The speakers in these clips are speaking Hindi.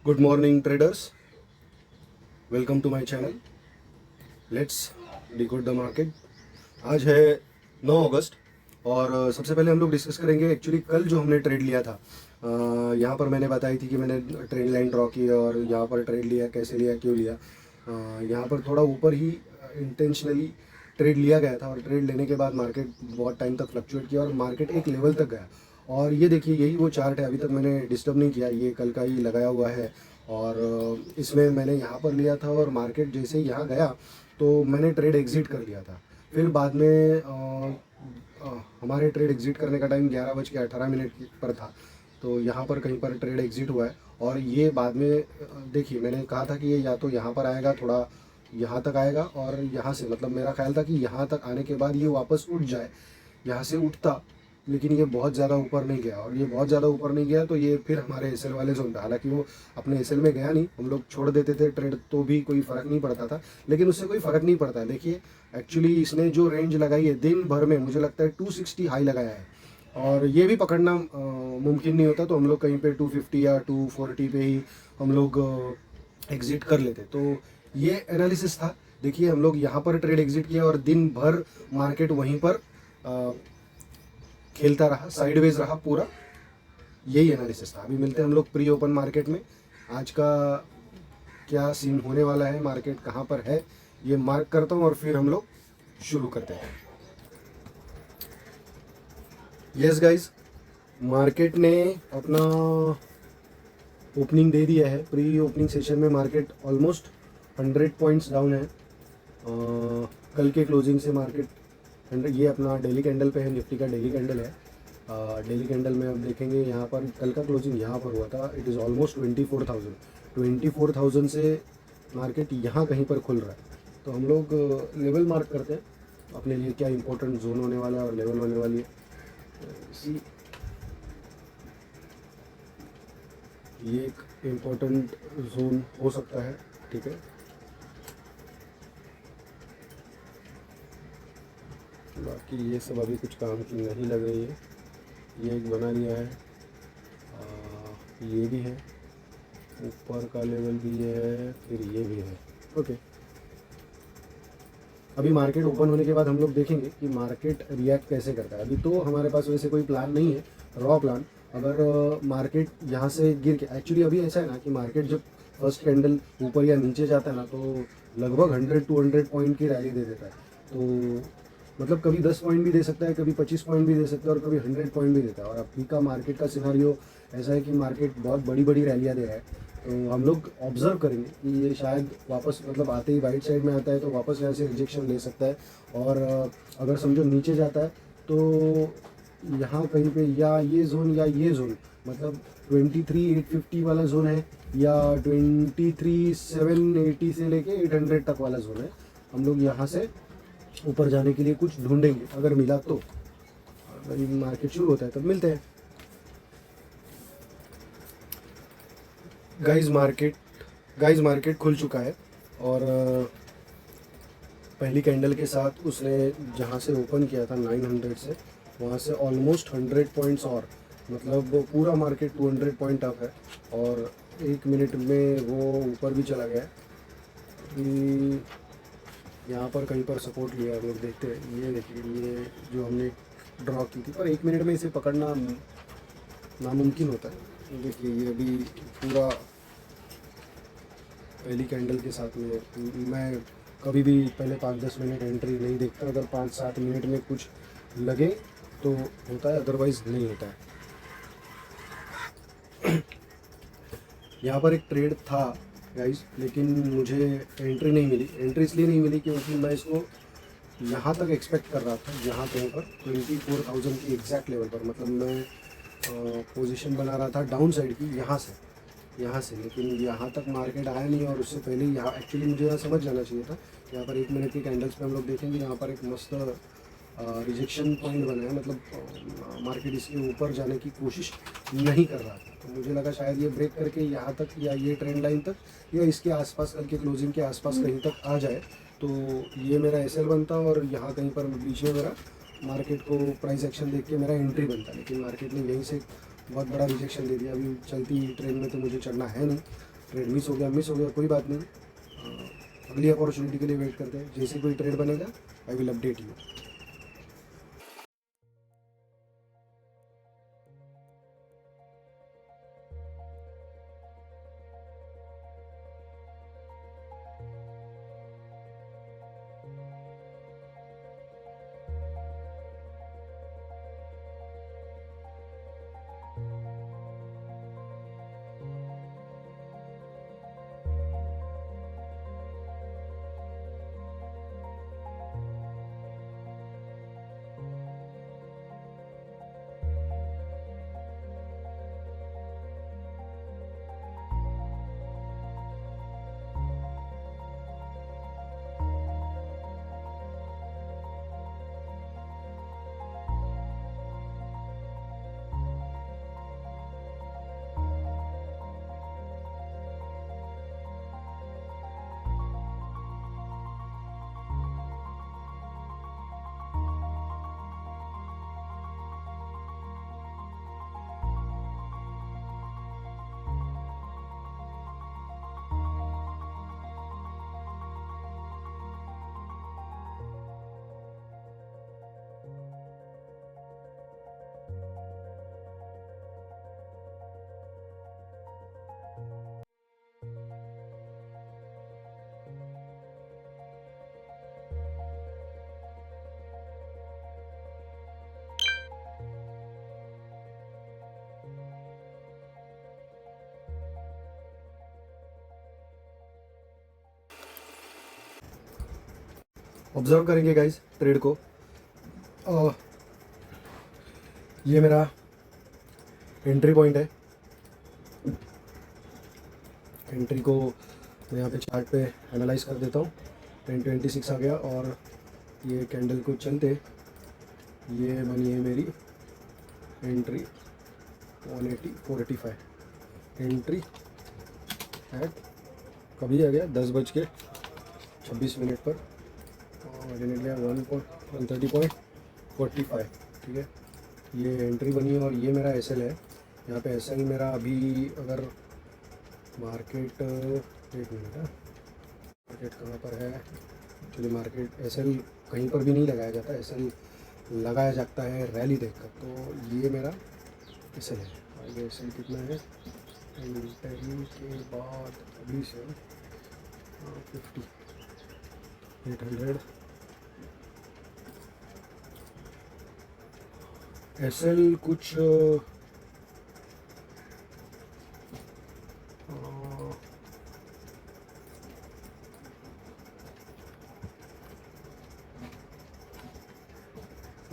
Good morning traders, welcome to my channel. Let's decode the market. आज है 9 अगस्त और सबसे पहले हम लोग डिस्कस करेंगे एक्चुअली कल जो हमने ट्रेड लिया था। यहाँ पर मैंने बताई थी कि मैंने ट्रेड लाइन ड्रॉ की और यहाँ पर ट्रेड लिया, कैसे लिया, क्यों लिया। यहाँ पर थोड़ा ऊपर ही इंटेंशनली ट्रेड लिया गया था और ट्रेड लेने के बाद मार्केट बहुत टाइम तक फ्लक्चुएट किया और मार्केट एक लेवल तक गया। और ये देखिए, यही वो चार्ट है, अभी तक मैंने डिस्टर्ब नहीं किया, ये कल का ही लगाया हुआ है। और इसमें मैंने यहाँ पर लिया था और मार्केट जैसे ही यहाँ गया तो मैंने ट्रेड एग्ज़िट कर लिया था। फिर बाद में हमारे ट्रेड एग्ज़िट करने का टाइम 11:18 पर था, तो यहाँ पर कहीं पर ट्रेड एग्ज़िट हुआ है। और ये बाद में देखिए, मैंने कहा था कि ये या तो यहाँ पर आएगा, थोड़ा यहाँ तक आएगा और यहाँ से, मतलब मेरा ख्याल था कि यहाँ तक आने के बाद ये वापस उठ जाए, यहाँ से उठता। लेकिन ये बहुत ज़्यादा ऊपर नहीं गया और ये बहुत ज़्यादा ऊपर नहीं गया तो ये फिर हमारे एसएल वाले जोन पे, हालांकि वो अपने एसएल में गया नहीं, हम लोग छोड़ देते थे ट्रेड तो भी कोई फ़र्क नहीं पड़ता था, लेकिन उससे कोई फ़र्क नहीं पड़ता है। देखिए, एक्चुअली इसने जो रेंज लगाई है दिन भर में, मुझे लगता है 260 हाई लगाया है और ये भी पकड़ना मुमकिन नहीं होता, तो हम लोग कहीं पे 250 या 240 पे ही हम लोग एग्ज़िट कर लेते। तो ये एनालिसिस था। देखिए, हम लोग यहाँ पर ट्रेड एग्ज़िट किया और दिन भर मार्केट वहीं पर खेलता रहा, साइडवेज रहा पूरा। यही एनालिसिस था। अभी मिलते हैं हम लोग प्री ओपन मार्केट में। आज का क्या सीन होने वाला है, मार्केट कहाँ पर है, ये मार्क करता हूँ और फिर हम लोग शुरू करते हैं। यस गाइज, मार्केट ने अपना ओपनिंग दे दिया है। प्री ओपनिंग सेशन में मार्केट ऑलमोस्ट 100 पॉइंट्स डाउन है। कल के क्लोजिंग से मार्केट 100, ये अपना डेली कैंडल पे है, निफ्टी का डेली कैंडल है। डेली कैंडल में अब देखेंगे, यहाँ पर कल का क्लोजिंग यहाँ पर हुआ था, इट इज़ ऑलमोस्ट 24,000 से मार्केट यहाँ कहीं पर खुल रहा है। तो हम लोग लेवल मार्क करते हैं अपने लिए, क्या इंपॉर्टेंट जोन होने वाला है और लेवल होने वाली है। ये एक इम्पोर्टेंट जोन हो सकता है, ठीक है। बाकी ये सब अभी कुछ काम की नहीं लग रही है। ये एक बना लिया है, ये भी है, ऊपर का लेवल भी ये है, फिर ये भी है। ओके, अभी मार्केट ओपन होने के बाद हम लोग देखेंगे कि मार्केट रिएक्ट कैसे करता है। अभी तो हमारे पास वैसे कोई प्लान नहीं है, रॉ प्लान। अगर मार्केट यहाँ से गिर के, एक्चुअली अभी ऐसा है ना कि मार्केट जब फर्स्ट कैंडल ऊपर या नीचे जाता है ना, तो लगभग 100-200 पॉइंट की रैली दे देता है। तो मतलब कभी 10 पॉइंट भी दे सकता है, कभी 25 पॉइंट भी दे सकता है और कभी 100 पॉइंट भी देता है। और अभी का मार्केट का सिनारियो ऐसा है कि मार्केट बहुत बड़ी बड़ी रैलियाँ दे रहा है। तो हम लोग ऑब्जर्व करेंगे कि ये शायद वापस, मतलब आते ही वाइट साइड में आता है तो वापस यहाँ से रिजेक्शन ले सकता है। और अगर समझो नीचे जाता है तो यहाँ कहीं पे या ये जोन या ये जोन, मतलब 23,850 वाला जोन है या 23,780 से लेके 800 तक वाला जोन है। हम लोग यहाँ से ऊपर जाने के लिए कुछ ढूंढेंगे, अगर मिला तो। अगर मार्केट शुरू होता है तब मिलते हैं। गाइस मार्केट खुल चुका है और पहली कैंडल के साथ उसने जहाँ से ओपन किया था 900 से, वहाँ से ऑलमोस्ट 100 पॉइंट्स और, मतलब पूरा मार्केट 200 पॉइंट अप है और 1 मिनट में वो ऊपर भी चला गया है। यहाँ पर कहीं पर सपोर्ट लिया, हम लोग देखते हैं। ये देखिए, ये जो हमने ड्रॉ की थी, पर 1 मिनट में इसे पकड़ना नामुमकिन होता है। देखिए, ये अभी पूरा पहली कैंडल के साथ में, मैं कभी भी पहले 5-10 मिनट एंट्री नहीं देखता। अगर 5-7 मिनट में कुछ लगे तो होता है, अदरवाइज़ नहीं होता है। यहाँ पर एक ट्रेड था गाइस, लेकिन मुझे एंट्री नहीं मिली। एंट्री इसलिए नहीं मिली क्योंकि मैं इसको यहाँ तक एक्सपेक्ट कर रहा था, यहाँ कहीं पर 24,000 की एग्जैक्ट लेवल पर, मतलब मैं पोजीशन बना रहा था डाउन साइड की यहाँ से, लेकिन यहाँ तक मार्केट आया नहीं। और उससे पहले यहाँ एक्चुअली मुझे यहाँ समझ जाना चाहिए था। यहाँ पर 1 मिनट की कैंडल्स पे हम लोग देखेंगे, यहाँ पर एक मस्त रिजेक्शन पॉइंट बना है, मतलब मार्केट इसके ऊपर जाने की कोशिश नहीं कर रहा था। तो मुझे लगा शायद ये ब्रेक करके यहाँ तक या ये ट्रेंड लाइन तक या इसके आसपास, कल के क्लोजिंग के आसपास कहीं तक आ जाए तो ये मेरा एसएल बनता और यहाँ कहीं पर बीच में मेरा मार्केट को प्राइस एक्शन देख के मेरा एंट्री बनता। लेकिन मार्केट ने यहीं से बहुत बड़ा रिजेक्शन दे दिया। अभी चलती ट्रेन में तो मुझे चढ़ना है नहीं, ट्रेड मिस हो गया कोई बात नहीं, अगली अपॉर्चुनिटी के लिए वेट करते हैं। जैसे कोई ट्रेड बनेगा I will update you. Observe करेंगे गाइस ट्रेड को। ये मेरा एंट्री पॉइंट है। एंट्री को मैं यहाँ पे चार्ट पे एनालाइज कर देता हूँ। 1026 आ गया और ये कैंडल को चलते ये बनी है मेरी एंट्री 180 485। एंट्री एट कभी आ गया 10:26 पर और निकला 130.45। ठीक है, ये एंट्री बनी है और ये मेरा एसएल है। यहाँ पे एसएल मेरा अभी अगर मार्केट एक मिनट है, मार्केट कहाँ पर है एक्चुअली। मार्केट एसएल कहीं पर भी नहीं लगाया जाता, एसएल लगाया जाता है रैली देखकर। तो ये मेरा एसएल है और ये एसएल कितना है एंट्री के बाद अभी से 50 800 एसएल कुछ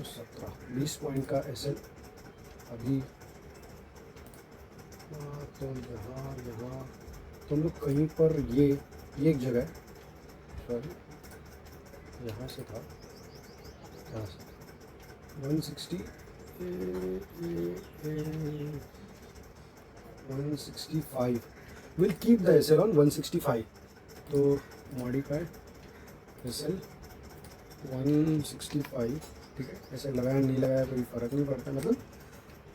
17-20 पॉइंट का एसएल अभी। तो यहाँ तो हम लोग कहीं पर ये एक जगह है, सॉरी यहाँ से था, यहाँ से 160 165 will keep the SL on 165। तो मॉडिफाइड एसएल 165। ठीक है, ऐसे लगाया नहीं लगाया कोई फ़र्क नहीं पड़ता, मतलब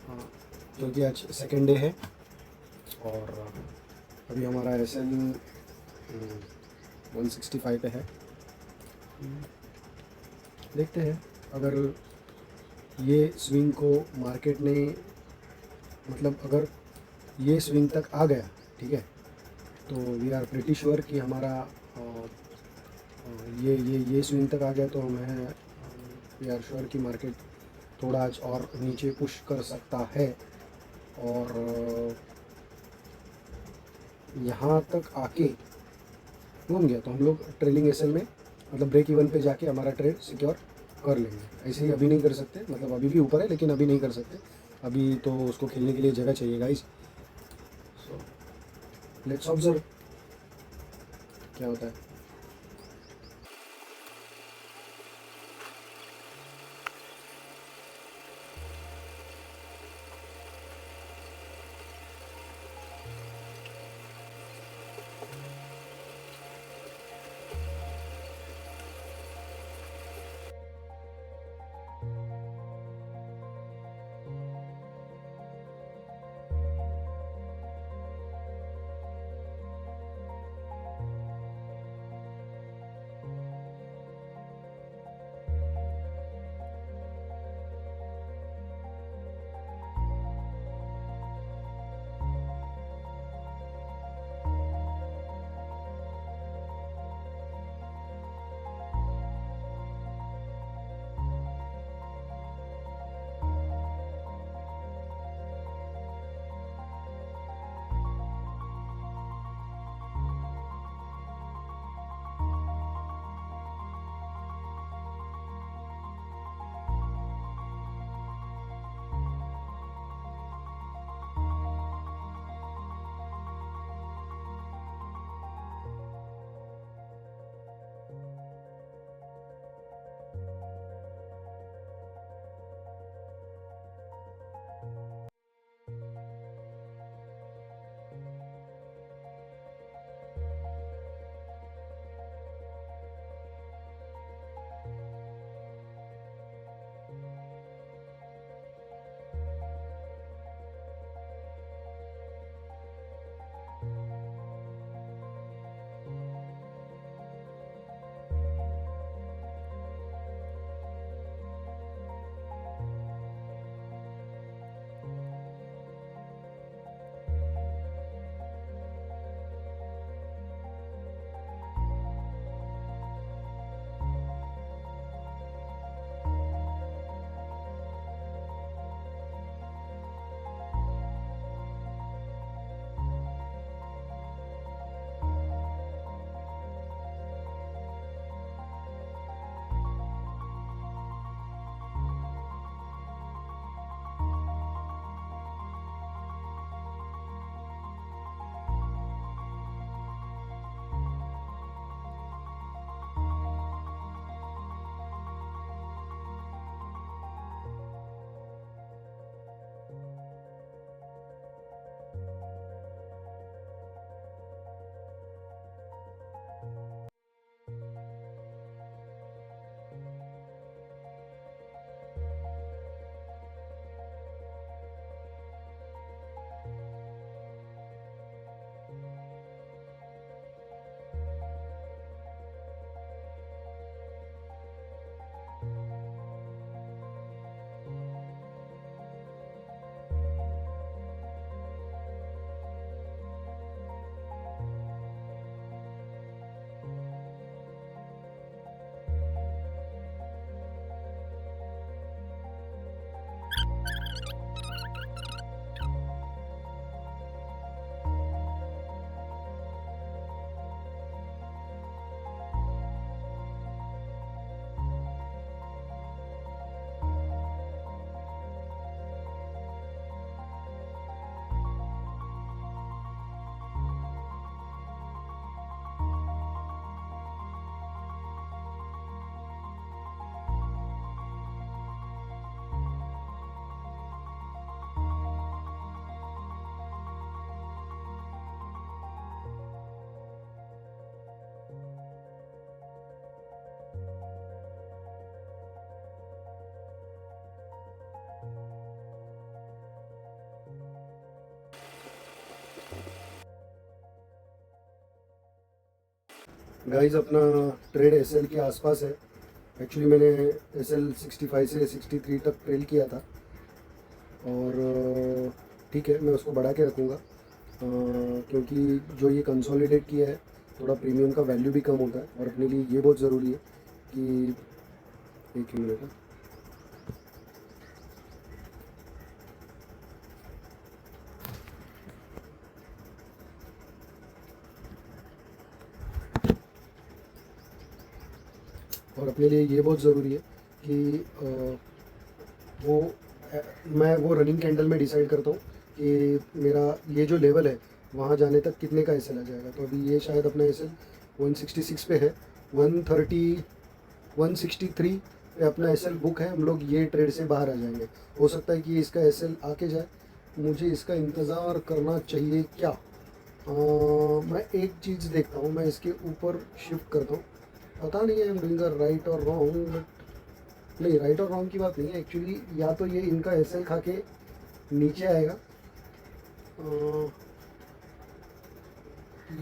हाँ, क्योंकि आज सेकेंड डे है और अभी हमारा एसएल 165 पे है। देखते हैं अगर ये स्विंग को मार्केट ने, मतलब अगर ये स्विंग तक आ गया, ठीक है, तो वी आर प्रिटी श्योर कि हमारा ये स्विंग तक आ गया तो हमें वी आर श्योर कि मार्केट थोड़ा आज और नीचे पुश कर सकता है। और यहाँ तक आके घूम गया तो हम लोग ट्रेलिंग एसएल में, मतलब ब्रेक इवन पे जाके हमारा ट्रेड सिक्योर कर लेंगे। ऐसे ही अभी नहीं कर सकते, मतलब अभी भी ऊपर है लेकिन अभी नहीं कर सकते, अभी तो उसको खेलने के लिए जगह चाहिए गाइस। सो लेट्स ऑब्जर्व क्या होता है। गाइस अपना ट्रेड एसएल के आसपास है। एक्चुअली मैंने एसएल 65 से 63 तक ट्रेल किया था और ठीक है, मैं उसको बढ़ा के रखूँगा क्योंकि जो ये कंसोलिडेट किया है थोड़ा प्रीमियम का वैल्यू भी कम होता है और अपने लिए ये बहुत ज़रूरी है कि एक मिनट है। और अपने लिए ये बहुत ज़रूरी है कि वो मैं वो रनिंग कैंडल में डिसाइड करता हूँ कि मेरा ये जो लेवल है वहाँ जाने तक कितने का एसएल आ जाएगा। तो अभी ये शायद अपना एसएल 166 पे है, 130 163 पे अपना एसएल बुक है। हम लोग ये ट्रेड से बाहर आ जाएंगे। हो सकता है कि इसका एसएल आके जाए, मुझे इसका इंतज़ार करना चाहिए क्या? मैं एक चीज़ देखता हूँ, मैं इसके ऊपर शिफ्ट करता हूँ। पता नहीं है आई एम डूइंग राइट और रॉन्ग, बट नहीं, राइट और रॉन्ग की बात नहीं है एक्चुअली। या तो ये इनका एसएल खा के नीचे आएगा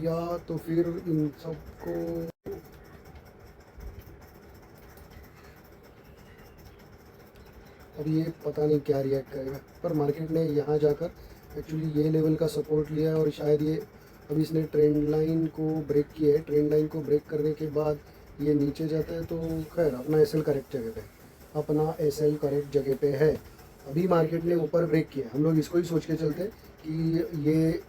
या तो फिर इन सबको अब ये पता नहीं क्या रिएक्ट करेगा। पर मार्केट ने यहाँ जाकर एक्चुअली ये लेवल का सपोर्ट लिया है और शायद ये अभी इसने ट्रेंड लाइन को ब्रेक किया है। ट्रेंड लाइन को ब्रेक करने के बाद ये नीचे जाता है तो खैर अपना एसएल करेक्ट जगह पे, अपना एसएल करेक्ट जगह पे है। अभी मार्केट ने ऊपर ब्रेक किया, हम लोग इसको ही सोच के चलते कि ये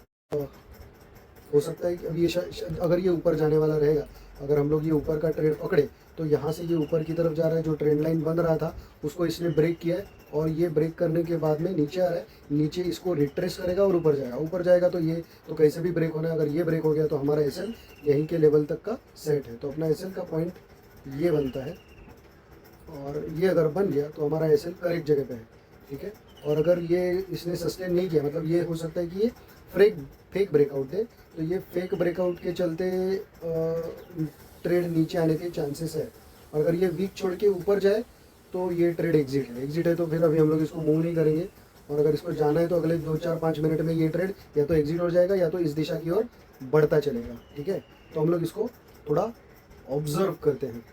हो सकता है कि अभी ये अगर ये ऊपर जाने वाला रहेगा, अगर हम लोग ये ऊपर का ट्रेड पकड़े तो यहाँ से ये ऊपर की तरफ जा रहा है। जो ट्रेंड लाइन बन रहा था उसको इसने ब्रेक किया है और ये ब्रेक करने के बाद में नीचे आ रहा है। नीचे इसको रिट्रेस करेगा और ऊपर जाएगा। ऊपर जाएगा तो ये तो कैसे भी ब्रेक होना है। अगर ये ब्रेक हो गया तो हमारा एसएल यहीं के लेवल तक का सेट है। तो अपना एसएल का पॉइंट ये बनता है और ये अगर बन गया तो हमारा एसएल करेक्ट जगह पे है, ठीक है। और अगर ये इसने सस्टेन नहीं किया, मतलब ये हो सकता है कि ये फेक ब्रेकआउट दे, तो ये फेक ब्रेकआउट के चलते ट्रेड नीचे आने के चांसेस है। और अगर ये वीक छोड़ के ऊपर जाए तो ये ट्रेड एग्जिट है। एग्जिट है तो फिर अभी हम लोग इसको मूव नहीं करेंगे। और अगर इसको जाना है तो अगले 2-4-5 मिनट में ये ट्रेड या तो एग्जिट हो जाएगा या तो इस दिशा की ओर बढ़ता चलेगा, ठीक है। तो हम लोग इसको थोड़ा ऑब्जर्व करते हैं।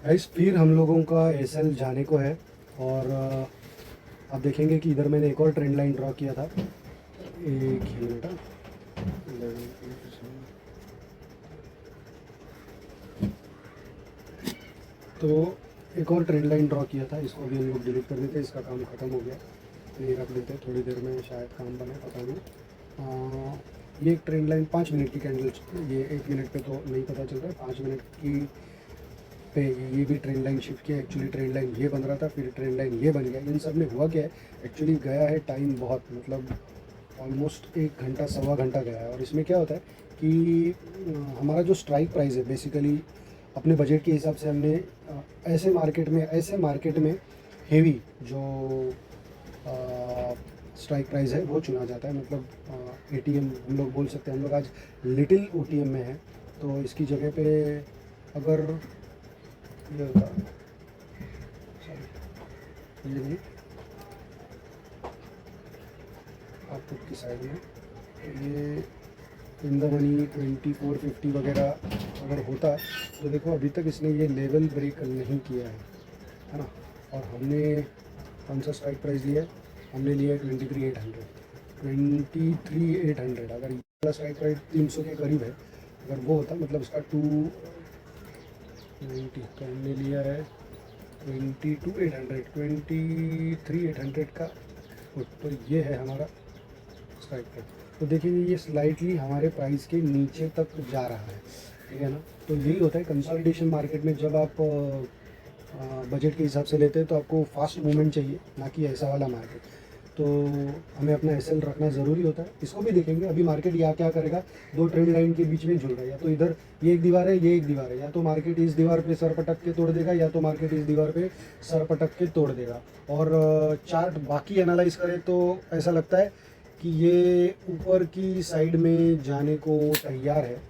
गाइस फिर हम लोगों का एसएल जाने को है और आप देखेंगे कि इधर मैंने एक और ट्रेंड लाइन ड्रॉ किया था, एक ही मिनट, तो एक और ट्रेंड लाइन ड्रॉ किया था, इसको भी हम लोग डिलीट कर देते, इसका काम ख़त्म हो गया, ये रख देते, थोड़ी देर में शायद काम बने, पता नहीं। ये एक ट्रेंड लाइन 5 मिनट की कैंडल, ये 1 मिनट पे तो नहीं पता चल रहा है, 5 मिनट की पे ये भी ट्रेंड लाइन शिफ्ट किया। एक्चुअली ट्रेंड लाइन ये बन रहा था, फिर ट्रेंड लाइन ये बन गया। इन सब में हुआ क्या है, एक्चुअली गया है टाइम बहुत, मतलब ऑलमोस्ट 1 घंटा सवा घंटा गया है। और इसमें क्या होता है कि हमारा जो स्ट्राइक प्राइस है बेसिकली अपने बजट के हिसाब से हमने ऐसे मार्केट में हेवी जो स्ट्राइक प्राइस है वो चुना जाता है। मतलब एटीएम हम लोग बोल सकते हैं, हम लोग आज लिटिल ओटीएम में है, तो इसकी जगह पे अगर ये होता, सॉरी ये नहीं आपको की साइड में, ये इन द मनी 2450 वगैरह अगर होता तो देखो अभी तक इसने ये लेवल ब्रेक नहीं किया है ना। और हमने कौन सा स्ट्राइक प्राइस लिया है, हमने लिया है 23,800। अगर ये वाला स्ट्राइक प्राइस 300 के करीब है, अगर वो होता मतलब इसका 290, तो हमने लिया है 23,800 का, तो ये है हमारा स्ट्राइक प्राइस। तो देखिए ये स्लाइटली हमारे प्राइस के नीचे तक जा रहा है, ठीक है ना। तो यही होता है कंसोलिडेशन मार्केट में, जब आप बजट के हिसाब से लेते हैं तो आपको फास्ट मूवमेंट चाहिए, ना कि ऐसा वाला मार्केट। तो हमें अपना एसएल रखना ज़रूरी होता है। इसको भी देखेंगे अभी मार्केट यहाँ क्या करेगा, 2 ट्रेंड लाइन के बीच में झूल रहा है, या तो इधर ये एक दीवार है, ये एक दीवार है, या तो मार्केट इस दीवार पे सर पटक के तोड़ देगा, या तो मार्केट इस दीवार पे सर पटक के तोड़ देगा। और चार्ट बाकी एनालाइज करें तो ऐसा लगता है कि ये ऊपर की साइड में जाने को तैयार है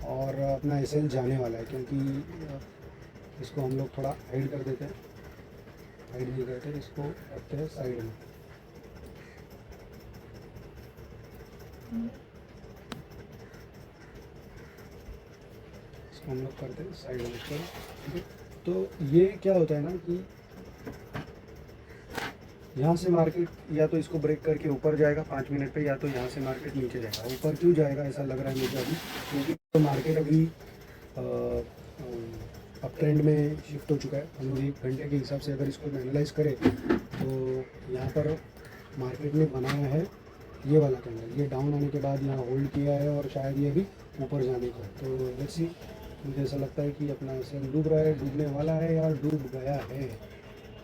और अपना एसएल जाने वाला है, क्योंकि इसको हम लोग थोड़ा हाइड कर देते हैं, हाइड नहीं करते, इसको रखते हैं साइड में। इसको हम लोग करते हैं साइड में, ठीक है। तो ये क्या होता है ना कि यहाँ से मार्केट या तो इसको ब्रेक करके ऊपर जाएगा 5 मिनट पे, या तो यहाँ से मार्केट नीचे जाएगा। ऊपर क्यों जाएगा ऐसा लग रहा है मुझे अभी, क्योंकि तो मार्केट अभी अप ट्रेंड में शिफ्ट हो चुका है। हम लोग 1 घंटे के हिसाब से अगर इसको एनालाइज करें तो यहाँ पर मार्केट ने बनाया है ये वाला कैंडल, ये डाउन आने के बाद यहाँ होल्ड किया है और शायद ये भी ऊपर जाने का। तो लेट्स सी, मुझे ऐसा लगता है कि अपना ऐसे डूब रहा है, डूबने वाला है या डूब गया है।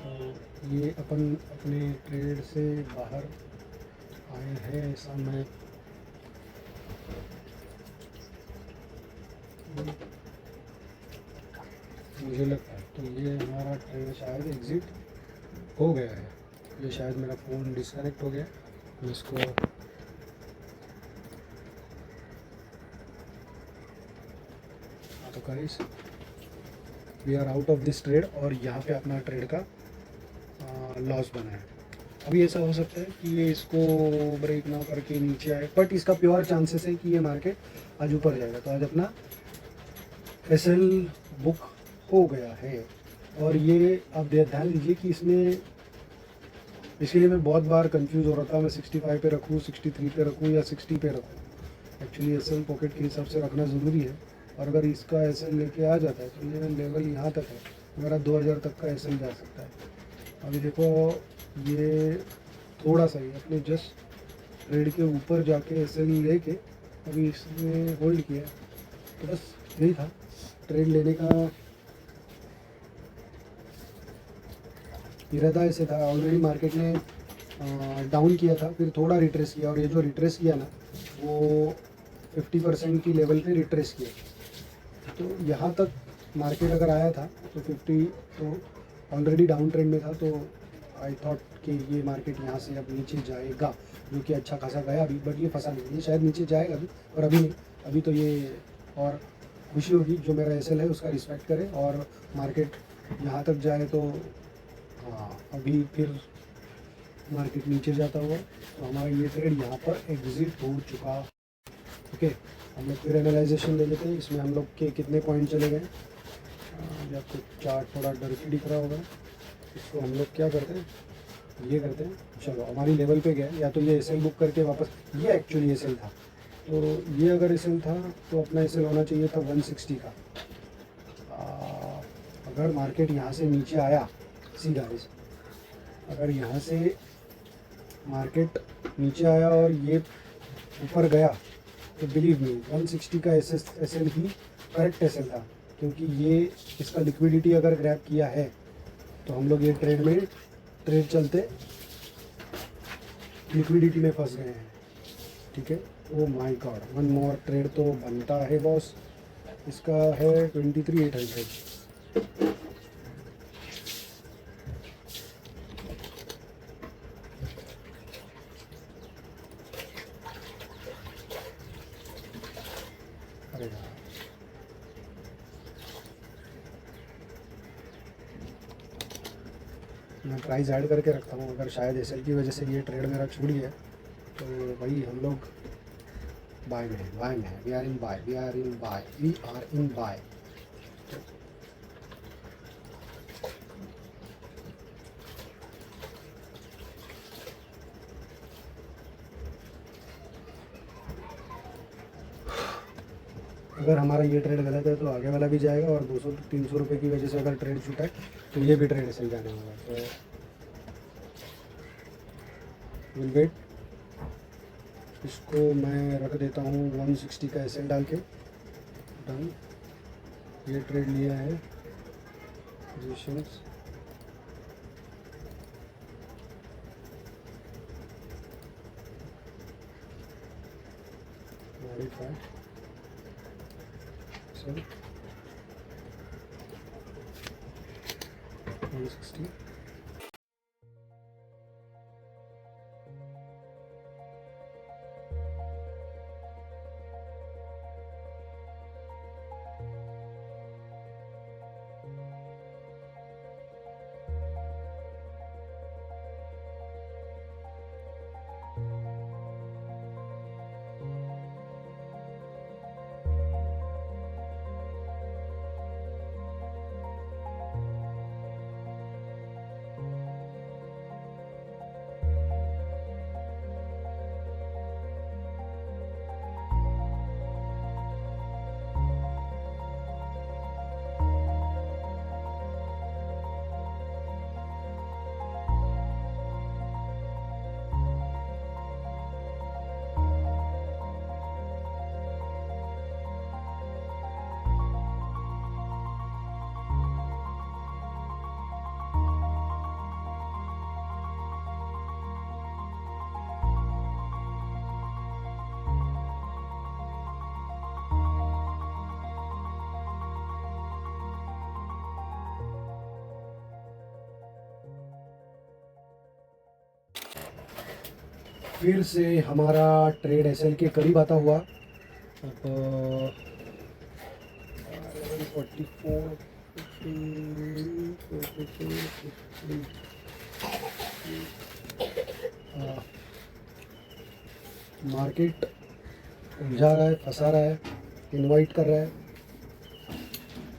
तो ये अपन अपने ट्रेड से बाहर आए हैं ऐसा मैं मुझे लगता है। तो ये हमारा ट्रेड शायद एग्ज़िट हो गया है, ये शायद मेरा फ़ोन डिस्कनेक्ट हो गया, मैं इसको तो guys we are out of this trade, और यहाँ पे अपना ट्रेड का लॉस बना है। अभी ऐसा हो सकता है कि ये इसको ब्रेक ना करके नीचे आए, बट इसका प्योर चांसेस है कि ये मार्केट आज ऊपर जाएगा। तो आज अपना एसएल बुक हो गया है। और ये आप ध्यान दीजिए कि इसमें, इसके लिए मैं बहुत बार कंफ्यूज हो रहा था, मैं 65 पे रखूँ, 63 पे रखूँ या 60 पे रखूँ। एक्चुअली एसएल पॉकेट के हिसाब से रखना ज़रूरी है, और अगर इसका एसएल लेके आ जाता है तो ये लेवल यहाँ तक है, मेरा 2000 तक का एसएल जा सकता है। अभी देखो ये थोड़ा सा ही अपने जस्ट ट्रेड के ऊपर जाके एसएल लेके अभी इसने होल्ड किया, तो बस यही था ट्रेड लेने का इरादा ऐसे था। ऑलरेडी मार्केट ने डाउन किया था, फिर थोड़ा रिट्रेस किया, और ये जो रिट्रेस किया ना वो 50% की लेवल पे रिट्रेस किया। तो यहाँ तक मार्केट अगर आया था तो 50, तो ऑलरेडी डाउन ट्रेंड में था, तो आई थॉट कि ये मार्केट यहाँ से अब नीचे जाएगा, जो कि अच्छा खासा गया अभी, बट ये फंसा नहीं, ये शायद नीचे जाएगा अभी, और अभी नहीं। अभी तो ये, और खुशी होगी जो मेरा एसएल है उसका रिस्पेक्ट करे और मार्केट यहाँ तक जाए, तो हाँ अभी फिर मार्केट नीचे जाता हुआ, तो हमारा ये ट्रेड यहाँ पर एग्जिट हो चुका। ओके, हम लोग फिर एनालाइजेशन ले लेते हैं। इसमें हम लोग के कितने पॉइंट चले गए, आपको चार्ट थोड़ा डर के दिख रहा होगा, इसको हम लोग क्या करते हैं, ये करते हैं, चलो हमारी लेवल पे गया, या तो ये एसएल बुक करके वापस, ये एक्चुअली एसएल था, तो ये अगर एसएल था तो अपना एसएल होना चाहिए था 160 का। अगर मार्केट यहाँ से नीचे आया, सी गाइस, अगर यहाँ से मार्केट नीचे आया और ये ऊपर गया तो बिलीव मी 160 का एसएल ही करेक्ट एसएल था, क्योंकि ये इसका लिक्विडिटी अगर ग्रैब किया है तो हम लोग ये ट्रेड चलते लिक्विडिटी में फंस गए हैं। ठीक है, oh my God, one more trade तो बनता है बॉस। इसका है 23,800। अरे यार, मैं प्राइस ऐड करके रखता हूँ, अगर शायद एसएल की वजह से ये ट्रेड मेरा छूट गया तो भाई हम लोग बाय में है, वी आर इन बाय। अगर हमारा ये ट्रेड गलत है तो आगे वाला भी जाएगा, और 200-300 रुपये की वजह से अगर ट्रेड छूटा है तो ये भी ट्रेड ऐसे ही जाने वाला है। तो विल वेट, इसको मैं रख देता हूँ 160 का एसएल डाल के, डन। ये ट्रेड लिया है पोजीशंस, मॉडिफाई सर 160। फिर से हमारा ट्रेड एसएल के करीब आता हुआ। अब 44 मार्केट उलझा रहा है, फंसा रहा है, इनवाइट कर रहा है।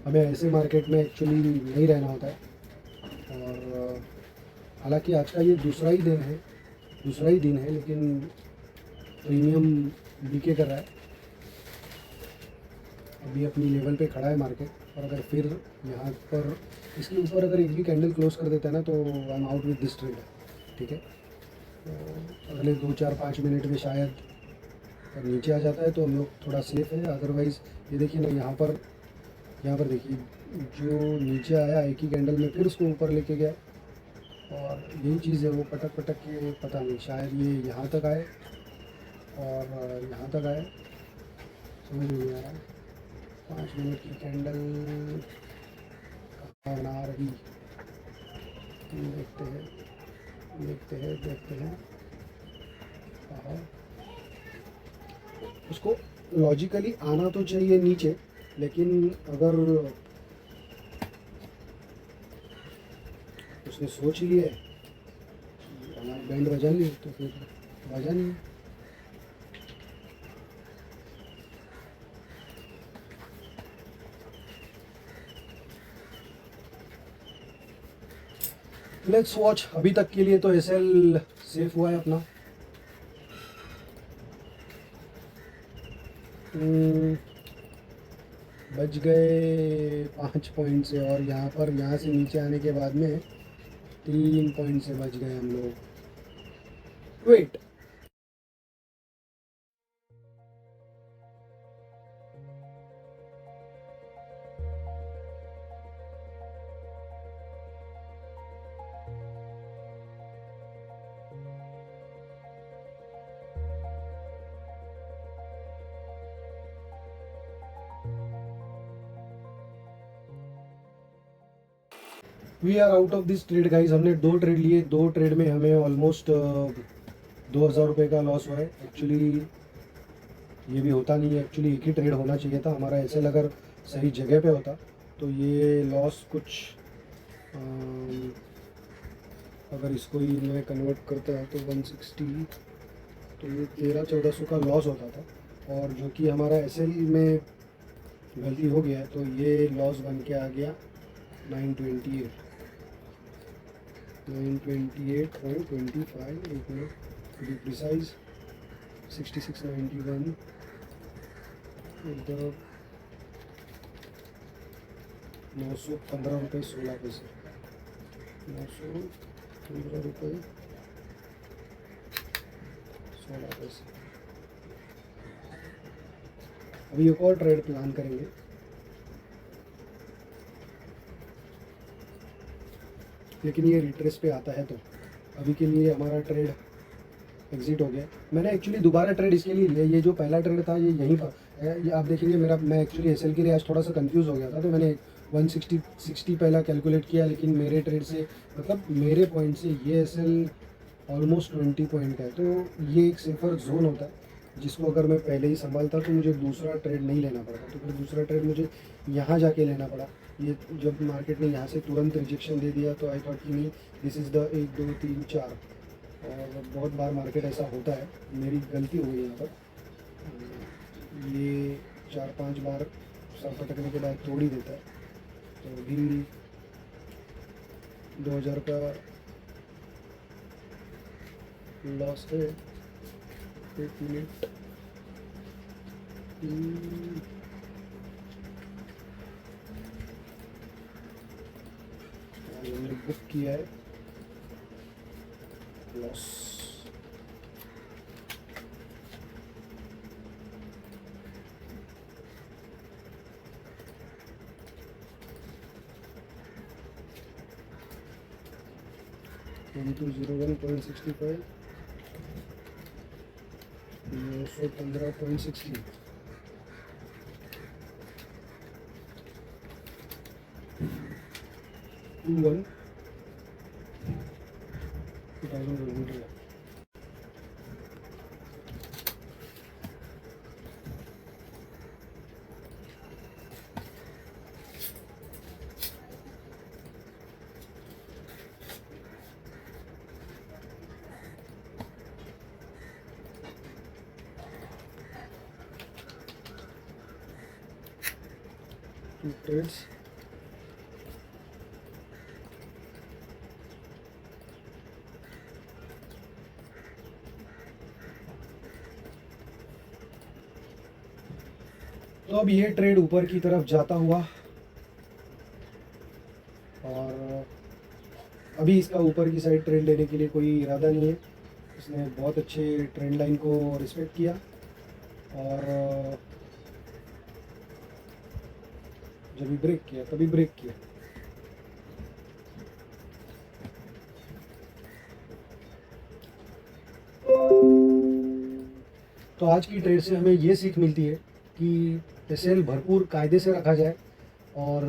हमें ऐसे मार्केट में एक्चुअली नहीं रहना होता है, और हालांकि आज का ये दूसरा ही दिन है, लेकिन प्रीमियम बीके कर रहा है। अभी अपनी लेवल पे खड़ा है मार्केट, और अगर फिर यहाँ पर इसके ऊपर अगर एक भी कैंडल क्लोज कर देता है ना, तो I am out with this trade. ठीक है, तो अगले 2-4-5 मिनट में शायद अगर नीचे आ जाता है तो हम लोग थोड़ा सेफ है। अदरवाइज़ ये देखिए ना, यहाँ पर देखिए, जो नीचे आया एक ही कैंडल में फिर उसको ऊपर लेके गया, और यही चीज़ है, वो पटक के पता नहीं, शायद ये यहाँ तक आए और यहाँ तक आए, समझ नहीं आ रहा। 5 मिनट की कैंडल कहाँ बना रही, देखते हैं। उसको लॉजिकली आना तो चाहिए नीचे, लेकिन अगर उसने सोच लिया है हमारी बैंड बजा ली तो फिर बजा नहीं। Let's watch. अभी तक के लिए तो एसएल सेफ हुआ है अपना। बच गए 5 पॉइंट से, और यहाँ पर यहाँ से नीचे आने के बाद में 3 पॉइंट से बच गए हम लोग। Wait, we are out of this trade guys. हमने 2 ट्रेड लिए, 2 ट्रेड में हमें ऑलमोस्ट 2000 रुपये का लॉस हुआ है। एक्चुअली ये भी होता नहीं है, एक्चुअली एक ही ट्रेड होना चाहिए था हमारा। एसएल अगर सही जगह पे होता तो ये लॉस कुछ अगर इसको ही मैं कन्वर्ट करता है तो 160, तो ये 1300-1400 का लॉस होता था। और जो कि हमारा एसएल में गलती हो गया है, तो ये लॉस बन के आ गया 928, 928.25, एक मिनट टू बी प्रिसाइज, 6691 इधर 915 रुपये 16 पैसे, 915 रुपये 16 पैसे। अभी एक और ट्रेड प्लान करेंगे। लेकिन ये रिट्रेस पे आता है, तो अभी के लिए हमारा ट्रेड एग्जिट हो गया। मैंने एक्चुअली दोबारा ट्रेड इसके लिए लिया, ये जो पहला ट्रेड था ये यहीं पर है। ये आप देखेंगे मैं एक्चुअली एसएल के लिए आज थोड़ा सा कंफ्यूज हो गया था, तो मैंने 160 पहला कैलकुलेट किया। लेकिन मेरे ट्रेड से, मतलब मेरे पॉइंट से, ये एसएल ऑलमोस्ट 20 पॉइंट का है। तो ये एक सेफर जोन होता है जिसको अगर मैं पहले ही संभालता तो मुझे दूसरा ट्रेड नहीं लेना पड़ता। तो फिर दूसरा ट्रेड मुझे यहाँ जाके लेना पड़ा। ये जब मार्केट ने यहाँ से तुरंत रिजेक्शन दे दिया तो आई थॉट कि नहीं, दिस इज़ द 1 2 3 4। और बहुत बार मार्केट ऐसा होता है, मेरी गलती हो गई यहाँ पर। ये 4-5 बार सर पटकने के बाद तोड़ ही देता है। तो अभी 2000 का लॉस है। 1 मिनट, हमने बुक किया है लॉस। $2201.65, 915.60, 21 2022। Two trades, तो अब ये ट्रेड ऊपर की तरफ जाता हुआ, और अभी इसका ऊपर की साइड ट्रेंड लेने के लिए कोई इरादा नहीं है। इसने बहुत अच्छे ट्रेंड लाइन को रिस्पेक्ट किया, और जब भी ब्रेक किया तभी ब्रेक किया। तो आज की ट्रेड से हमें ये सीख मिलती है कि एसएल भरपूर कायदे से रखा जाए, और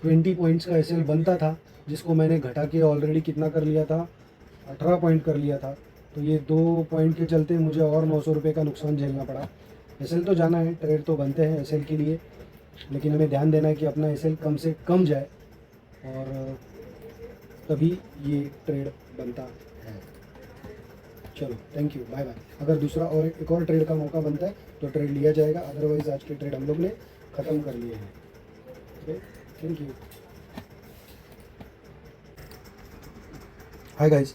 20 पॉइंट्स का एसएल बनता था जिसको मैंने घटा के ऑलरेडी कितना कर लिया था, 18 पॉइंट कर लिया था। तो ये 2 पॉइंट के चलते मुझे और 900 रुपये का नुकसान झेलना पड़ा। एसएल तो जाना है, ट्रेड तो बनते हैं एसएल के लिए, लेकिन हमें ध्यान देना है कि अपना एसएल कम से कम जाए, और तभी ये ट्रेड बनता है। चलो, थैंक यू, बाय बाय। अगर दूसरा और एक और ट्रेड का मौका बनता है तो ट्रेड लिया जाएगा, अदरवाइज आज के ट्रेड हम लोग ने ख़त्म कर लिए हैं। Okay, thank you. Hi guys,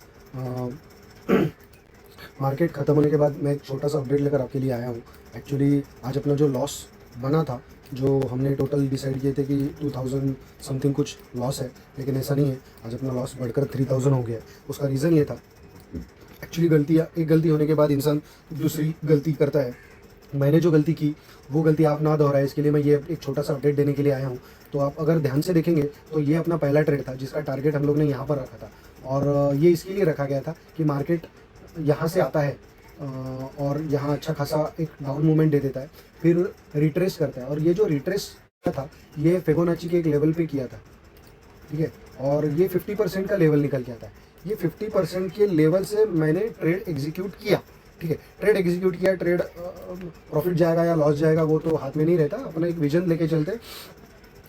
market ख़त्म होने के बाद मैं एक छोटा सा अपडेट लेकर आपके लिए आया हूँ। एक्चुअली आज अपना जो लॉस बना था, जो हमने टोटल डिसाइड किए थे कि 2000 समथिंग कुछ लॉस है, लेकिन ऐसा नहीं है। आज अपना लॉस बढ़कर 3000 हो गया है। उसका रीज़न ये था, एक्चुअली एक गलती होने के बाद इंसान दूसरी गलती करता है। मैंने जो गलती की वो गलती आप ना दोहराए, इसके लिए मैं ये एक छोटा सा अपडेट देने के लिए आया हूँ। तो आप अगर ध्यान से देखेंगे तो ये अपना पहला ट्रेड था जिसका टारगेट हम लोग ने यहाँ पर रखा था, और ये इसके लिए रखा गया था कि मार्केट यहाँ से आता है और यहाँ अच्छा खासा एक डाउन मूवमेंट दे देता है, फिर रिट्रेस करता है। और ये जो रिट्रेस था ये फिबोनाची के एक लेवल पे किया था, ठीक है, और ये 50% का लेवल निकल के आता है। ये 50% के लेवल से मैंने ट्रेड एग्जीक्यूट किया, ठीक है। ट्रेड एग्जीक्यूट किया, ट्रेड प्रॉफिट जाएगा या लॉस जाएगा वो तो हाथ में नहीं रहता, अपना एक विजन लेके चलते।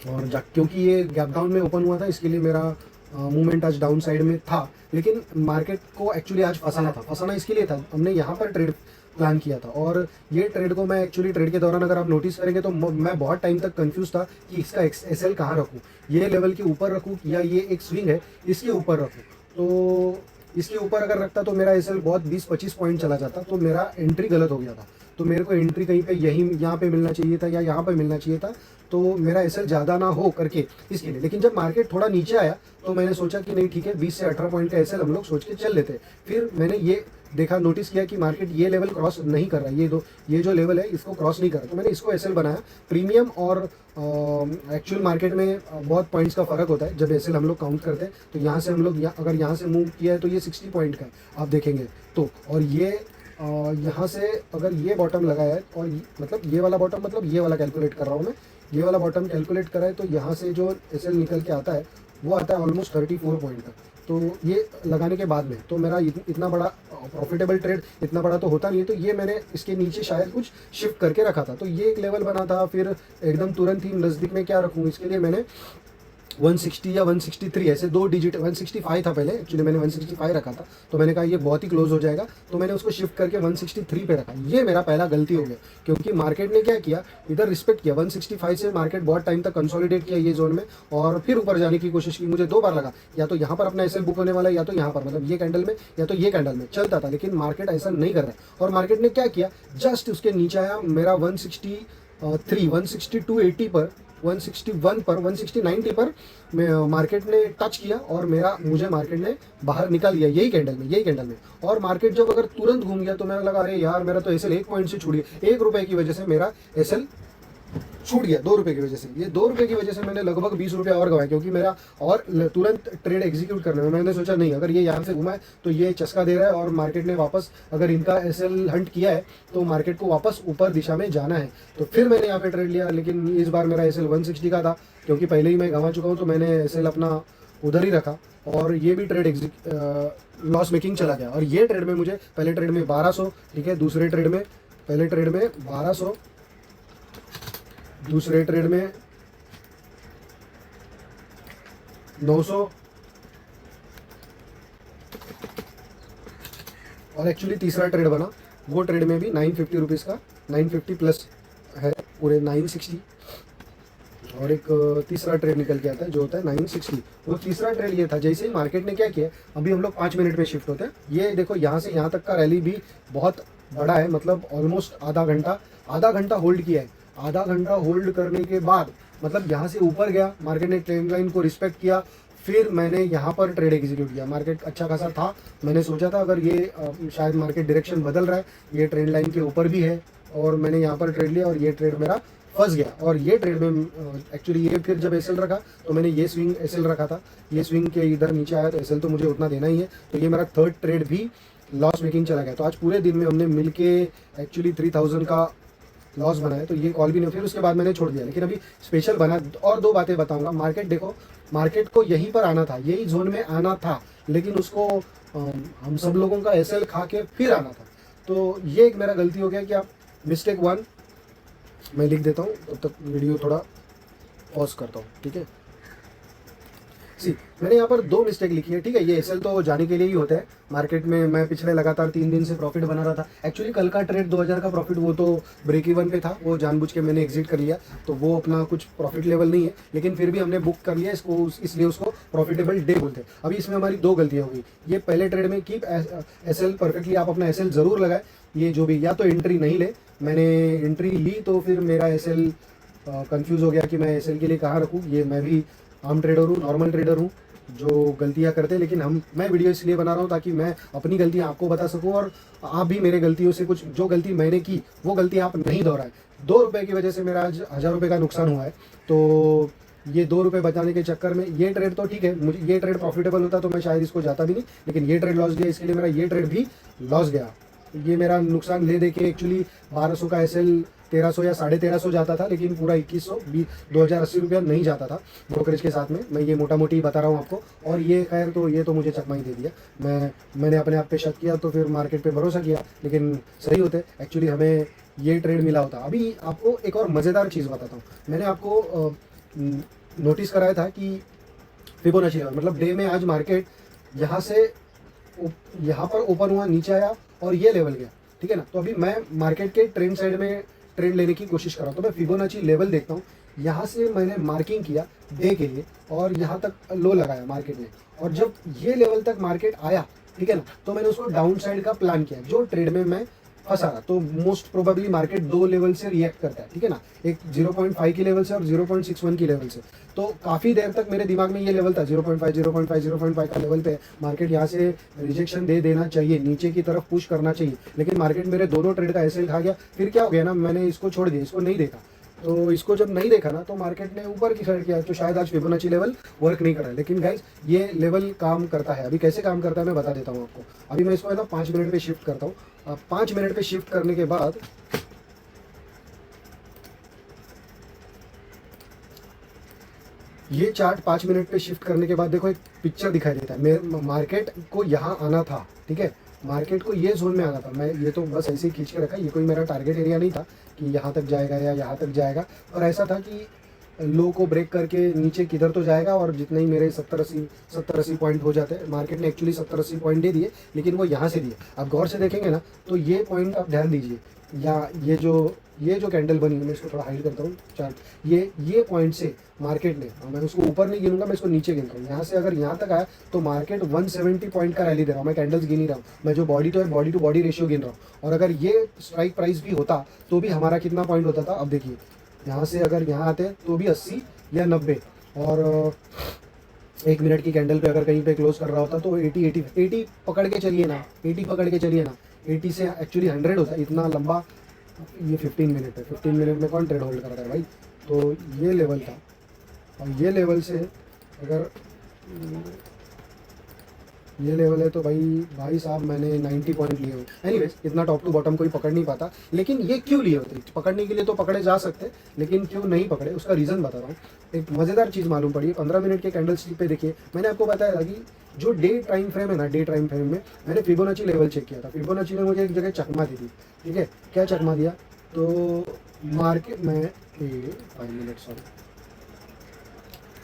और क्योंकि ये गैप डाउन में ओपन हुआ था, इसके लिए मेरा मूवमेंट आज डाउन साइड में था, लेकिन मार्केट को एक्चुअली आज फंसाना इसके लिए था। हमने यहाँ पर ट्रेड प्लान किया था, और ये ट्रेड को मैं एक्चुअली ट्रेड के दौरान अगर आप नोटिस करेंगे तो मैं बहुत टाइम तक कंफ्यूज था कि इसका एसएल कहाँ रखूँ, ये लेवल के ऊपर रखूँ या ये एक स्विंग है इसके ऊपर रखूँ। तो इसके ऊपर अगर रखता तो मेरा एसएल बहुत 20-25 पॉइंट चला जाता, तो मेरा एंट्री गलत हो गया था। तो मेरे को एंट्री कहीं पे यहाँ पे मिलना चाहिए था या यहाँ पे मिलना चाहिए था, तो मेरा एसएल ज़्यादा ना हो करके इसके लिए। लेकिन जब मार्केट थोड़ा नीचे आया तो मैंने सोचा कि नहीं ठीक है, 20 से 18 पॉइंट का एसएल हम लोग सोच के चल लेते। फिर मैंने ये देखा, नोटिस किया कि मार्केट ये लेवल क्रॉस नहीं कर रहा, ये जो लेवल है इसको क्रॉस नहीं कर रहा, तो मैंने इसको एसएल बनाया। प्रीमियम और एक्चुअल मार्केट में बहुत पॉइंट्स का फर्क होता है जब एसएल हम लोग काउंट करते हैं। तो यहाँ से हम लोग अगर यहाँ से मूव किया है तो ये 60 पॉइंट का आप देखेंगे तो, और ये यहाँ से अगर ये बॉटम लगाया है, और मतलब ये वाला बॉटम, मतलब ये वाला कैलकुलेट कर रहा हूँ मैं, ये वाला बॉटम कैलकुलेट करा है, तो यहाँ से जो एसएल निकल के आता है वो आता है ऑलमोस्ट 34 पॉइंट तक। तो ये लगाने के बाद में तो मेरा इतना बड़ा प्रॉफिटेबल ट्रेड इतना बड़ा तो होता नहीं है, तो ये मैंने इसके नीचे शायद कुछ शिफ्ट करके रखा था। तो ये एक लेवल बना था, फिर एकदम तुरंत ही नज़दीक में क्या रखूँ, इसके लिए मैंने 160 या 163 ऐसे 2 डिजिट, 165 था पहले, एक्चुअली मैंने 165 रखा था, तो मैंने कहा ये बहुत ही क्लोज हो जाएगा, तो मैंने उसको शिफ्ट करके 163 पे रखा। ये मेरा पहला गलती हो गया, क्योंकि मार्केट ने क्या किया, इधर रिस्पेक्ट किया 165 से। मार्केट बहुत टाइम तक कंसोलिडेट किया ये जोन में, और फिर ऊपर जाने की कोशिश की। मुझे 2 बार लगा या तो यहाँ पर अपना एसएल बुक होने वाला है, या तो यहाँ पर, मतलब ये कैंडल में या तो ये कैंडल में चलता था, लेकिन मार्केट ऐसा नहीं कर रहा है। और मार्केट ने क्या किया, जस्ट उसके नीचे आया मेरा 163, 162.80 पर, 161 पर, 160-90 पर मार्केट ने टच किया, और मुझे मार्केट ने बाहर निकाल दिया यही कैंडल में। और मार्केट जब अगर तुरंत घूम गया तो मेरा लगा अरे यार, मेरा तो एसएल 1 पॉइंट से छूट गया, 1 रुपए की वजह से मेरा एसएल छूट गया, 2 रुपए की वजह से। ये 2 रुपए की वजह से मैंने लगभग 20 रुपये और गवाए, क्योंकि मेरा और तुरंत ट्रेड एग्जीक्यूट करने में मैंने सोचा नहीं, अगर ये यहाँ से घुमा है तो ये चस्का दे रहा है, और मार्केट ने वापस अगर इनका एसएल हंट किया है तो मार्केट को वापस ऊपर दिशा में जाना है। तो फिर मैंने यहाँ पे ट्रेड लिया, लेकिन इस बार मेरा एसएल 160 का था, क्योंकि पहले ही मैं गंवा चुका हूँ, तो मैंने एसएल अपना उधर ही रखा, और ये भी ट्रेड लॉस मेकिंग चला गया। और ये ट्रेड में मुझे पहले ट्रेड में 1200, ठीक है, दूसरे ट्रेड में, पहले ट्रेड में 1200, दूसरे ट्रेड में 900, और एक्चुअली तीसरा ट्रेड बना, वो ट्रेड में भी 950 रुपीज़ का, 950 प्लस है पूरे 960, और एक तीसरा ट्रेड निकल के आता है जो होता है 960। वो तीसरा ट्रेड ये था, जैसे ही मार्केट ने क्या किया, अभी हम लोग 5 मिनट में शिफ्ट होते हैं। ये देखो यहाँ से यहाँ तक का रैली भी बहुत बड़ा है, मतलब ऑलमोस्ट आधा घंटा होल्ड किया है। आधा घंटा होल्ड करने के बाद मतलब यहाँ से ऊपर गया, मार्केट ने ट्रेंड लाइन को रिस्पेक्ट किया, फिर मैंने यहाँ पर ट्रेड एग्जीक्यूट किया। मार्केट अच्छा खासा था, मैंने सोचा था अगर ये शायद मार्केट डायरेक्शन बदल रहा है, ये ट्रेंड लाइन के ऊपर भी है, और मैंने यहाँ पर ट्रेड लिया, और ये ट्रेड मेरा फंस गया। और ये ट्रेड में एक्चुअली ये फिर जब एसएल रखा तो मैंने ये स्विंग एसएल रखा था, ये स्विंग के इधर नीचे आया तो एसएल तो मुझे उतना देना ही है, तो ये मेरा थर्ड ट्रेड भी लॉस मेकिंग चला गया। तो आज पूरे दिन में हमने मिलके एक्चुअली 3000 का लॉस बनाया, तो ये कॉल भी नहीं, फिर उसके बाद मैंने छोड़ दिया। लेकिन अभी स्पेशल बना, और 2 बातें बताऊंगा। मार्केट देखो, मार्केट को यहीं पर आना था, यही जोन में आना था, लेकिन उसको हम सब लोगों का एसएल खा के फिर आना था। तो ये एक मेरा गलती हो गया कि आप मिस्टेक 1 मैं लिख देता हूँ, तब तक वीडियो थोड़ा पॉज करता हूँ, ठीक है। सी मैंने यहाँ पर 2 मिस्टेक लिखी है, ठीक है। ये एसएल तो जाने के लिए ही होता है मार्केट में। मैं पिछले लगातार 3 दिन से प्रॉफिट बना रहा था। एक्चुअली कल का ट्रेड 2000 का प्रॉफिट वो तो ब्रेक इवन पे था, वो जानबूझ के मैंने एग्जिट कर लिया, तो वो अपना कुछ प्रॉफिट लेवल नहीं है, लेकिन फिर भी हमने बुक कर लिया इसको, इसलिए उसको प्रॉफिटेबल डे बोलते हैं। अभी इसमें हमारी 2 गलतियाँ होगी। ये पहले ट्रेड में कीप एसएल परफेक्टली, आप अपना एसएल जरूर लगाए। ये जो भी, या तो एंट्री नहीं ले, मैंने एंट्री ली तो फिर मेरा एसएल कंफ्यूज हो गया कि मैं एसएल के लिए कहाँ रखूँ। ये मैं भी आम ट्रेडर हूँ, नॉर्मल ट्रेडर हूँ जो गलतियाँ करते हैं, लेकिन मैं वीडियो इसलिए बना रहा हूँ ताकि मैं अपनी गलतियाँ आपको बता सकूँ और आप भी मेरे गलतियों से कुछ, जो गलती मैंने की वो गलती आप नहीं दोहराएं। 2 रुपये की वजह से मेरा आज 1000 रुपये का नुकसान हुआ है, तो ये 2 रुपये बचाने के चक्कर में, ये ट्रेड तो ठीक है, मुझे ये ट्रेड प्रॉफिटेबल होता तो मैं शायद इसको जाता भी नहीं, लेकिन ये ट्रेड लॉस गया, इसके लिए मेरा ये ट्रेड भी लॉस गया। ये मेरा नुकसान ले दे के एक्चुअली 1200 का एसएल 1300 या 1350 जाता था, लेकिन पूरा 2100 2080 रुपया नहीं जाता था ब्रोकरेज के साथ में। मैं ये मोटा मोटी बता रहा हूँ आपको। और ये खैर तो ये तो मुझे चकमा ही दे दिया। मैंने अपने आप पे शक किया तो फिर मार्केट पे भरोसा किया, लेकिन सही होते एक्चुअली हमें ये ट्रेड मिला होता। अभी आपको एक और मज़ेदार चीज़ बताता हूँ। मैंने आपको नोटिस कराया था कि फिबोनाची लेवल, मतलब डे में आज मार्केट यहाँ से यहाँ पर ओपन हुआ, नीचे आया और ये लेवल गया, ठीक है ना। तो अभी मैं मार्केट के ट्रेंड साइड में ट्रेंड लेने की कोशिश कर रहा हूँ, तो मैं फिबोनाची लेवल देखता हूँ। यहाँ से मैंने मार्किंग किया डे के लिए और यहाँ तक लो लगाया मार्केट ने, और जब ये लेवल तक मार्केट आया, ठीक है ना, तो मैंने उसको डाउन साइड का प्लान किया जो ट्रेड में मैं फंसा रहा। तो मोस्ट प्रोबेबली मार्केट 2 लेवल से रिएक्ट करता है, ठीक है ना, एक 0.5 की लेवल से और 0.61 की लेवल से। तो काफ़ी देर तक मेरे दिमाग में ये लेवल था 0.5 0.5 0.5 का लेवल पे मार्केट यहाँ से रिजेक्शन दे देना चाहिए, नीचे की तरफ पुश करना चाहिए, लेकिन मार्केट मेरे दोनों ट्रेड का ऐसे खा गया। फिर क्या हो गया ना, मैंने इसको छोड़ दिया, इसको नहीं देखा। तो इसको जब नहीं देखा ना, तो मार्केट ने ऊपर की साइड किया, तो शायद आज फिबोनाची लेवल वर्क नहीं कर रहा है। लेकिन गाइस ये लेवल काम करता है। अभी कैसे काम करता है मैं बता देता हूँ आपको। अभी मैं इसको है ना 5 मिनट पे शिफ्ट करता हूँ। 5 मिनट पे शिफ्ट करने के बाद ये चार्ट 5 मिनट पे शिफ्ट करने के बाद देखो एक पिक्चर दिखाई देता है। मार्केट को यहाँ आना था, ठीक है, मार्केट को ये जोन में आना था। मैं ये तो बस ऐसे ही खींच के रखा, ये कोई मेरा टारगेट एरिया नहीं था कि यहाँ तक जाएगा या यहाँ तक जाएगा, और ऐसा था कि लो को ब्रेक करके नीचे किधर तो जाएगा, और जितने ही मेरे 70-80 पॉइंट हो जाते हैं। मार्केट ने एक्चुअली 70-80 पॉइंट दे दिए, लेकिन वो यहाँ से दिए। आप गौर से देखेंगे ना, तो ये पॉइंट आप ध्यान दीजिए, या ये जो कैंडल बनी है, मैं इसको थोड़ा हाइड करता हूँ चार्ट, ये पॉइंट से मार्केट ने, मैं उसको ऊपर नहीं गिनूंगा, मैं इसको नीचे गिनता हूँ। यहाँ से अगर यहाँ तक आया तो मार्केट 170 पॉइंट का रैली दे रहा हूँ। मैं कैंडल्स गिन ही रहा हूँ, मैं जो बॉडी टू बॉडी रेशियो गिन रहा हूँ। और अगर ये स्ट्राइक प्राइस भी होता तो भी हमारा कितना पॉइंट होता था, अब देखिए यहाँ से अगर यहाँ आते तो भी 80 या 90, और 1 मिनट की कैंडल पे अगर कहीं पे क्लोज कर रहा होता तो 80 पकड़ के चलिए ना, 80 पकड़ के चलिए ना। 80 से एक्चुअली 100 होता है, इतना लंबा। ये 15 मिनट है, 15 मिनट में कौन ट्रेड होल्ड करता है भाई। तो ये लेवल था, और ये लेवल से अगर ये लेवल है तो भाई साहब मैंने 90 पॉइंट लिए हुए। एनीवेज इतना टॉप टू बॉटम कोई पकड़ नहीं पाता, लेकिन ये क्यों लिए होते, पकड़ने के लिए तो पकड़े जा सकते, लेकिन क्यों नहीं पकड़े उसका रीज़न बता रहा हूँ। एक मज़ेदार चीज़ मालूम पड़ी। 15 मिनट के कैंडल स्टिक पे देखिए, मैंने आपको बताया था कि जो डे टाइम फ्रेम है ना, डे टाइम फ्रेम में मैंने फिबोनाची लेवल चेक किया था। फिबोनाची ने मुझे एक जगह चकमा दी थी, ठीक है। क्या चकमा दिया, तो मार्केट में 5 मिनट सॉरी,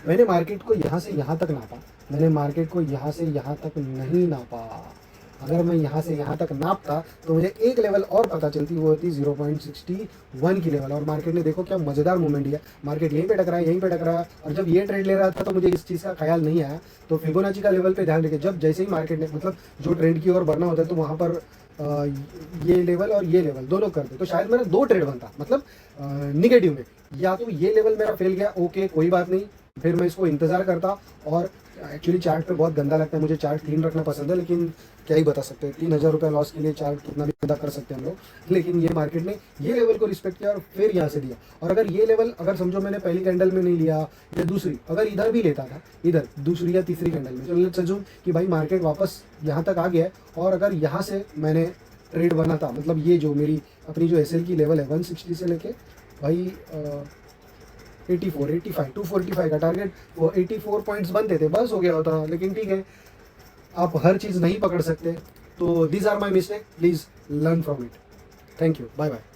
मैंने मार्केट को यहाँ से यहाँ तक नापा, मैंने मार्केट को यहाँ से यहाँ तक नहीं नापा। अगर मैं यहाँ से यहाँ तक नापता तो मुझे एक लेवल और पता चलती, वो होती 0.61 की लेवल। और मार्केट ने देखो क्या मज़ेदार मूवमेंट दिया, मार्केट यहीं पे टकराया, यहीं पे टकराया। और जब ये ट्रेड ले रहा था तो मुझे इस चीज़ का ख्याल नहीं आया। तो फिबोनाची का लेवल पे ध्यान रखिए, जब जैसे ही मार्केट ने मतलब जो ट्रेंड की ओर बढ़ना होता है तो वहाँ पर ये लेवल और ये लेवल दोनों कर दे तो शायद मेरा 2 ट्रेड बनता, मतलब निगेटिव में। या तो ये लेवल मेरा फेल गया, ओके कोई बात नहीं, फिर मैं इसको इंतज़ार करता। और एक्चुअली चार्ट पे बहुत गंदा लगता है, मुझे चार्ट क्लीन रखना पसंद है, लेकिन क्या ही बता सकते हैं, 3000 रुपये लॉस के लिए चार्ट कितना भी गंदा कर सकते हैं हम लोग। लेकिन ये मार्केट ने ये लेवल को रिस्पेक्ट किया और फिर यहाँ से दिया। और अगर ये लेवल, अगर समझो मैंने पहली कैंडल में नहीं लिया या दूसरी, अगर इधर भी लेता था, इधर दूसरी या तीसरी कैंडल में, चलो लेट्स अज्यूम कि भाई मार्केट वापस यहाँ तक आ गया है, और अगर यहाँ से मैंने ट्रेड बना था, मतलब ये जो मेरी अपनी जो एसएल की लेवल है 160 से लेके भाई 84 85 245 का टारगेट, वो 84 पॉइंट्स बनते थे, बस हो गया होता। लेकिन ठीक है, आप हर चीज़ नहीं पकड़ सकते, तो these are my mistake, please learn from it. Thank you, bye bye.